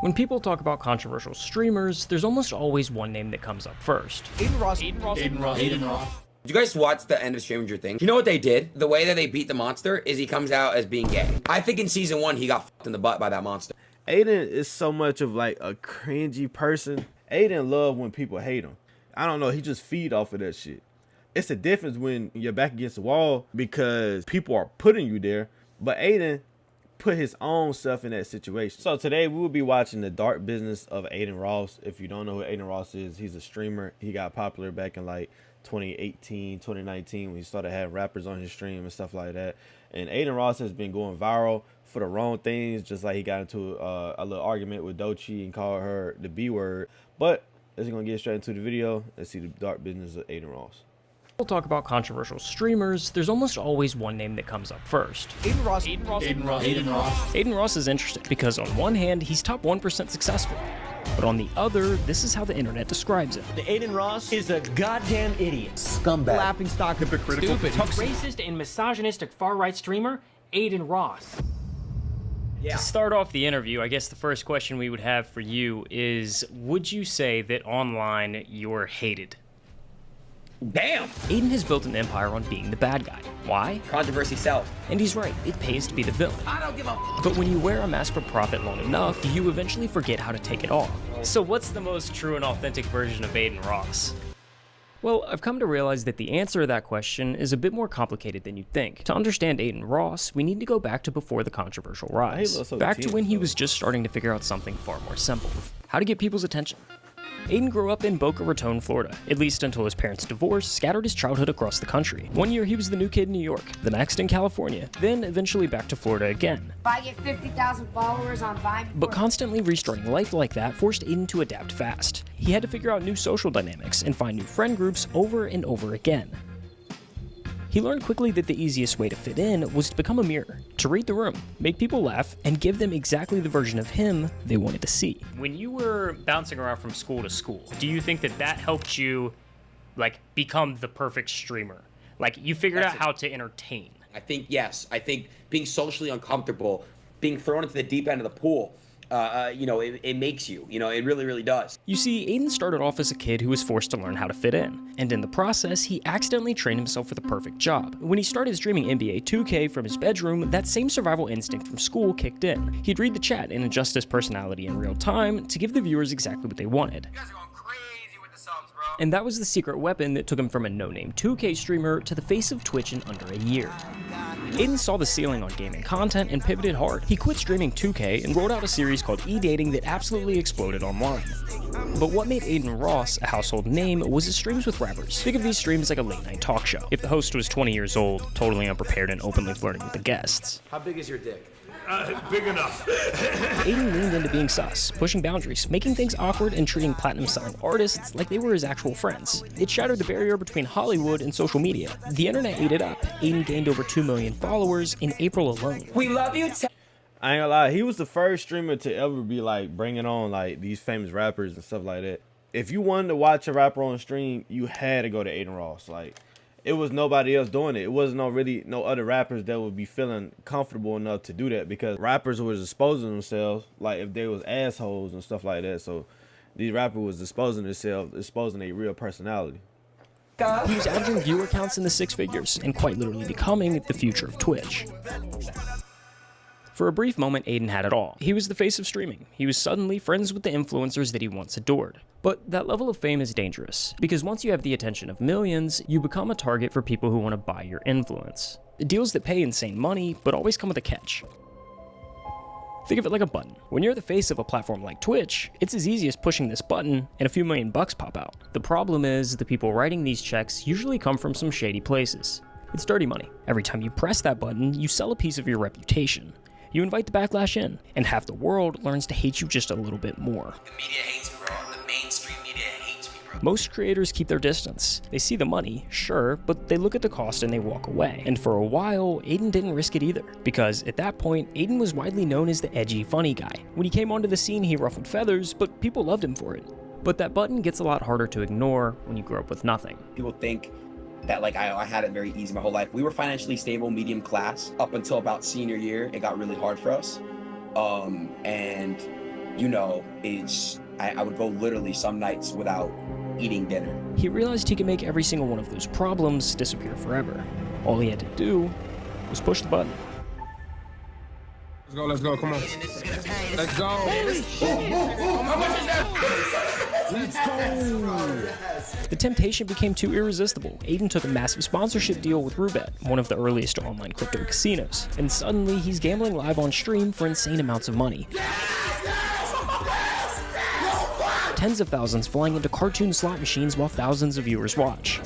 When people talk about controversial streamers, there's almost always one name that comes up first. Adin Ross. Did you guys watch the end of Stranger Things? You know what they did? The way that they beat the monster is he comes out as being gay. I think in season 1 he got fucked in the butt by that monster. Adin is so much of like a cringy person. Adin love when people hate him. I don't know, he just feed off of that shit. It's a difference when you're back against the wall because people are putting you there, but Adin put his own stuff in that situation. So today we will be watching the dark business of Adin Ross. If you don't know who Adin Ross is, he's a streamer. He got popular back in like 2018, 2019 when he started having rappers on his stream and stuff like that. And Adin Ross has been going viral for the wrong things, just like he got into a little argument with Doechii and called her the B word. But let's gonna get straight into the video. Let's see the dark business of Adin Ross. We'll talk about controversial streamers, there's almost always one name that comes up first. Adin Ross. Adin Ross is interesting because on one hand, he's top 1% successful. But on the other, this is how the internet describes him. The Adin Ross is a goddamn idiot. Scumbag. Laughing stock. Hypocritical. Stupid. Racist and misogynistic far-right streamer, Adin Ross. To start off the interview, I guess the first question we would have for you is, would you say that online you're hated? Damn! Adin has built an empire on being the bad guy. Why? Controversy sells. And he's right, it pays to be the villain. I don't give a f. But when you wear a mask for profit long enough, you eventually forget how to take it off. So what's the most true and authentic version of Adin Ross? Well, I've come to realize that the answer to that question is a bit more complicated than you'd think. To understand Adin Ross, we need to go back to before the controversial rise. Back to when he was just starting to figure out something far more simple. How to get people's attention. Adin grew up in Boca Raton, Florida, at least until his parents' divorce scattered his childhood across the country. One year he was the new kid in New York, the next in California, then eventually back to Florida again. If I get 50,000 followers on Vine... But constantly restarting life like that forced Adin to adapt fast. He had to figure out new social dynamics and find new friend groups over and over again. He learned quickly that the easiest way to fit in was to become a mirror, to read the room, make people laugh, and give them exactly the version of him they wanted to see. When you were bouncing around from school to school, do you think that that helped you, like, become the perfect streamer? Like, you figured out how to entertain? I think yes. I think being socially uncomfortable, being thrown into the deep end of the pool, you know, it makes you, it really, really does. You see, Adin started off as a kid who was forced to learn how to fit in, and in the process, he accidentally trained himself for the perfect job. When he started streaming NBA 2K from his bedroom, that same survival instinct from school kicked in. He'd read the chat and adjust his personality in real time to give the viewers exactly what they wanted. You guys are going crazy with the subs, bro. And that was the secret weapon that took him from a no-name 2K streamer to the face of Twitch in under a year. Adin saw the ceiling on gaming content and pivoted hard. He quit streaming 2K and rolled out a series called E-Dating that absolutely exploded online. But what made Adin Ross a household name was his streams with rappers. Think of these streams like a late-night talk show. If the host was 20 years old, totally unprepared and openly flirting with the guests. How big is your dick? Big enough. Adin leaned into being sus, pushing boundaries, making things awkward, and treating platinum-signed artists like they were his actual friends. It shattered the barrier between Hollywood and social media. The internet ate it up. Adin gained over 2 million followers in April alone. We love you. I ain't gonna lie, he was the first streamer to ever be like bringing on like these famous rappers and stuff like that. If you wanted to watch a rapper on stream, you had to go to Adin Ross. Like, it was nobody else doing it. It wasn't no other rappers that would be feeling comfortable enough to do that, because rappers was exposing themselves, like if they was assholes and stuff like that. So these rappers was exposing themselves, exposing a real personality. He was averaging viewer counts in the 6 figures and quite literally becoming the future of Twitch. For a brief moment, Adin had it all. He was the face of streaming. He was suddenly friends with the influencers that he once adored. But that level of fame is dangerous, because once you have the attention of millions, you become a target for people who want to buy your influence. Deals that pay insane money, but always come with a catch. Think of it like a button. When you're the face of a platform like Twitch, it's as easy as pushing this button and a few million bucks pop out. The problem is, the people writing these checks usually come from some shady places. It's dirty money. Every time you press that button, you sell a piece of your reputation. You invite the backlash in, and half the world learns to hate you just a little bit more. The media hates me, bro. The mainstream media hates me, bro. Most creators keep their distance. They see the money, sure, but they look at the cost and they walk away. And for a while, Adin didn't risk it either, because at that point, Adin was widely known as the edgy, funny guy. When he came onto the scene, he ruffled feathers, but people loved him for it. But that button gets a lot harder to ignore when you grow up with nothing. People think that like I had it very easy my whole life. We were financially stable, medium class. Up until about senior year, it got really hard for us. And you know, I would go literally some nights without eating dinner. He realized he could make every single one of those problems disappear forever. All he had to do was push the button. Let's go, come on. Let's go. How much is that? Let's go. The temptation became too irresistible. Adin took a massive sponsorship deal with Roobet, one of the earliest online crypto casinos, and suddenly he's gambling live on stream for insane amounts of money. Tens of thousands flying into cartoon slot machines while thousands of viewers watch.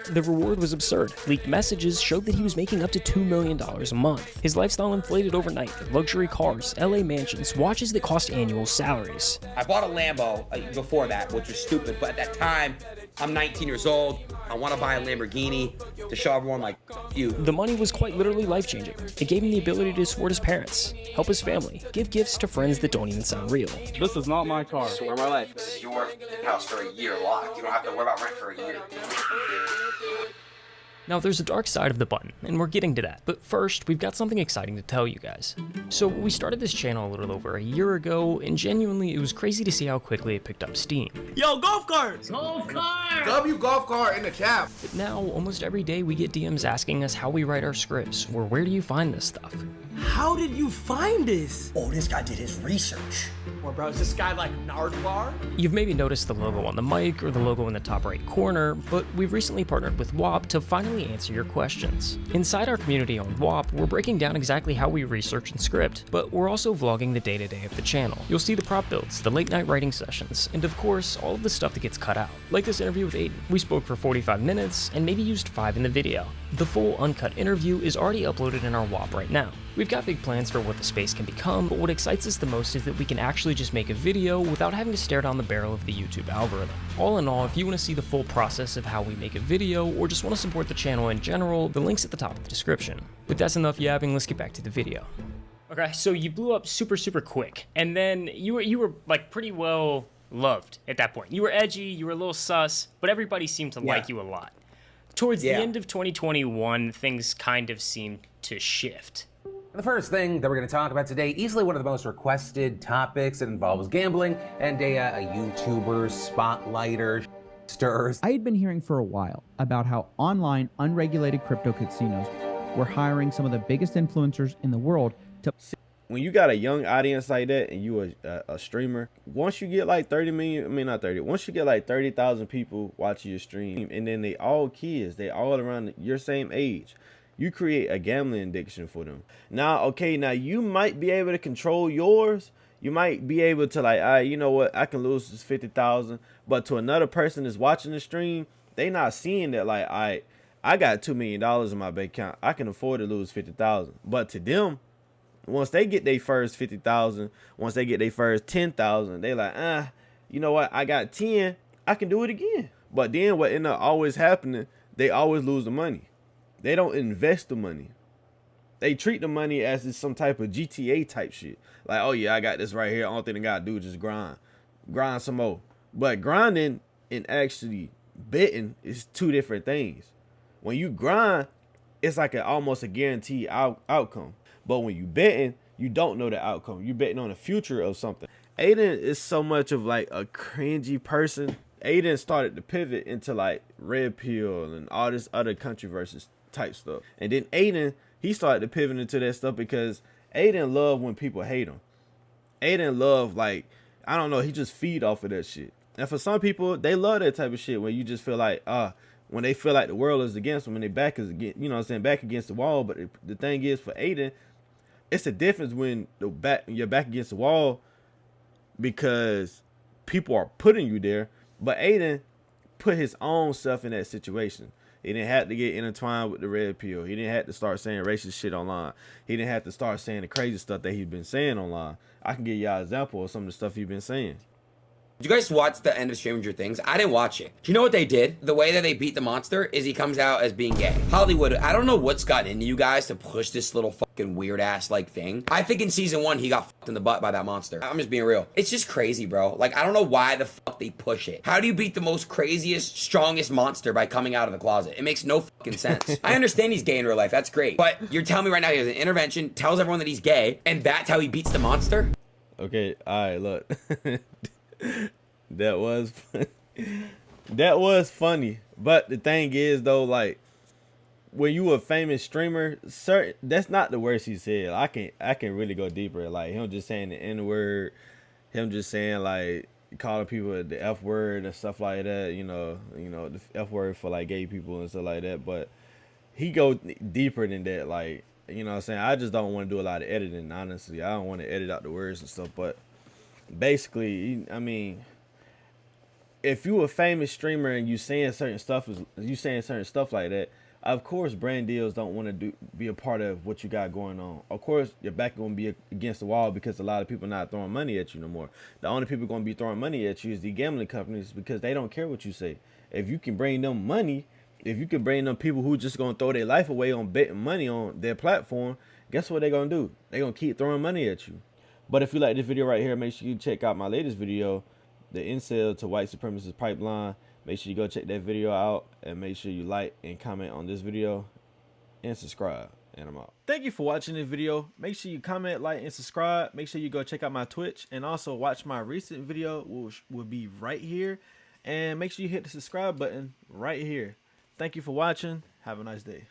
The reward was absurd. Leaked messages showed that he was making up to $2 million a month. His lifestyle inflated overnight. Luxury cars, LA mansions, watches that cost annual salaries. I bought a Lambo before that, which was stupid, but at that time, I'm 19 years old. I want to buy a Lamborghini to show everyone, like, you. The money was quite literally life-changing. It gave him the ability to support his parents, help his family, give gifts to friends that don't even sound real. This is not my car. Swear my life. This is your house for a year locked. You don't have to worry about rent for a year. Now, there's a dark side of the button, and we're getting to that. But first, we've got something exciting to tell you guys. So, we started this channel a little over a year ago, and genuinely, it was crazy to see how quickly it picked up steam. Yo, golf carts! Golf cart! W golf cart in the chat. But now, almost every day, we get DMs asking us how we write our scripts, or where do you find this stuff? How did you find this? Oh, this guy did his research. Well, bro, is this guy like Nardwar? You've maybe noticed the logo on the mic or the logo in the top right corner, but we've recently partnered with WAP to finally answer your questions. Inside our community on WAP, we're breaking down exactly how we research and script, but we're also vlogging the day-to-day of the channel. You'll see the prop builds, the late-night writing sessions, and of course, all of the stuff that gets cut out. Like this interview with Adin. We spoke for 45 minutes, and maybe used 5 in the video. The full uncut interview is already uploaded in our WAP right now. We've got big plans for what the space can become, but what excites us the most is that we can actually just make a video without having to stare down the barrel of the YouTube algorithm. All in all, if you want to see the full process of how we make a video, or just want to support the channel in general, the link's at the top of the description. But that's enough yapping, let's get back to the video. Okay, so you blew up super quick, and then you were like pretty well loved at that point. You were edgy, you were a little sus, but everybody seemed to like you a lot. Towards the end of 2021, things kind of seemed to shift. The first thing that we're going to talk about today, easily one of the most requested topics, it involves gambling and a YouTuber, spotlighter, stirs. I had been hearing for a while about how online, unregulated crypto casinos were hiring some of the biggest influencers in the world to... When you got a young audience like that and you a streamer, once you get like 30 million, I mean not 30, once you get like 30,000 people watching your stream, and then they all kids, they all around your same age, you create a gambling addiction for them. Now, okay, now you might be able to control yours. You might be able to like, all right, you know what, I can lose this 50,000, but to another person that's watching the stream, they not seeing that like, all right, I got $2 million in my bank account. I can afford to lose 50,000. But to them, once they get their first 50,000, once they get their first 10,000, they like, you know what? I got 10. I can do it again. But then what ended up always happening, they always lose the money. They don't invest the money. They treat the money as it's some type of GTA type shit. Like, oh yeah, I got this right here. All thing I gotta do is just grind some more. But grinding and actually betting is two different things. When you grind, it's like almost a guaranteed outcome. But when you betting, you don't know the outcome. You betting on the future of something. Adin is so much of like a cringy person. Adin started to pivot into like Red Pill and all this other country versus type stuff. And then Adin, he started to pivot into that stuff because Adin love when people hate him. Adin love, like, I don't know, he just feed off of that shit. And for some people, they love that type of shit when you just feel like, when they feel like the world is against them and their back is against, you know what I'm saying, back against the wall. But the thing is, for Adin, it's a difference when you're back against the wall because people are putting you there. But Adin put his own self in that situation. He didn't have to get intertwined with the Red Pill. He didn't have to start saying racist shit online. He didn't have to start saying the crazy stuff that he's been saying online. I can give y'all an example of some of the stuff he's been saying. Did you guys watch the end of Stranger Things? I didn't watch it. Do you know what they did? The way that they beat the monster is he comes out as being gay. Hollywood, I don't know what's gotten into you guys to push this little fucking weird ass like thing. I think in season 1 he got fucked in the butt by that monster. I'm just being real. It's just crazy, bro. Like, I don't know why the fuck they push it. How do you beat the most craziest, strongest monster by coming out of the closet? It makes no fucking sense. I understand he's gay in real life. That's great. But you're telling me right now he has an intervention, tells everyone that he's gay, and that's how he beats the monster? Okay, all right, look. That was funny. That was funny. But the thing is though, like, when you a famous streamer, that's not the worst he said. I can really go deeper. Like him just saying the N-word, him just saying like calling people the F word and stuff like that, you know, the F word for like gay people and stuff like that. But he go deeper than that, like, you know what I'm saying? I just don't want to do a lot of editing, honestly. I don't want to edit out the words and stuff, but basically, I mean, if you a famous streamer and you saying certain stuff like that, of course brand deals don't want to be a part of what you got going on. Of course your back gonna be against the wall because a lot of people not throwing money at you no more. The only people gonna be throwing money at you is the gambling companies because they don't care what you say. If you can bring them money, if you can bring them people who just gonna throw their life away on betting money on their platform, guess what they gonna do? They gonna keep throwing money at you. But if you like this video right here, make sure you check out my latest video, the incel to white supremacist pipeline. Make sure you go check that video out and make sure you like and comment on this video and subscribe. And I'm out. Thank you for watching this video. Make sure you comment, like, and subscribe. Make sure you go check out my Twitch and also watch my recent video, which will be right here. And make sure you hit the subscribe button right here. Thank you for watching. Have a nice day.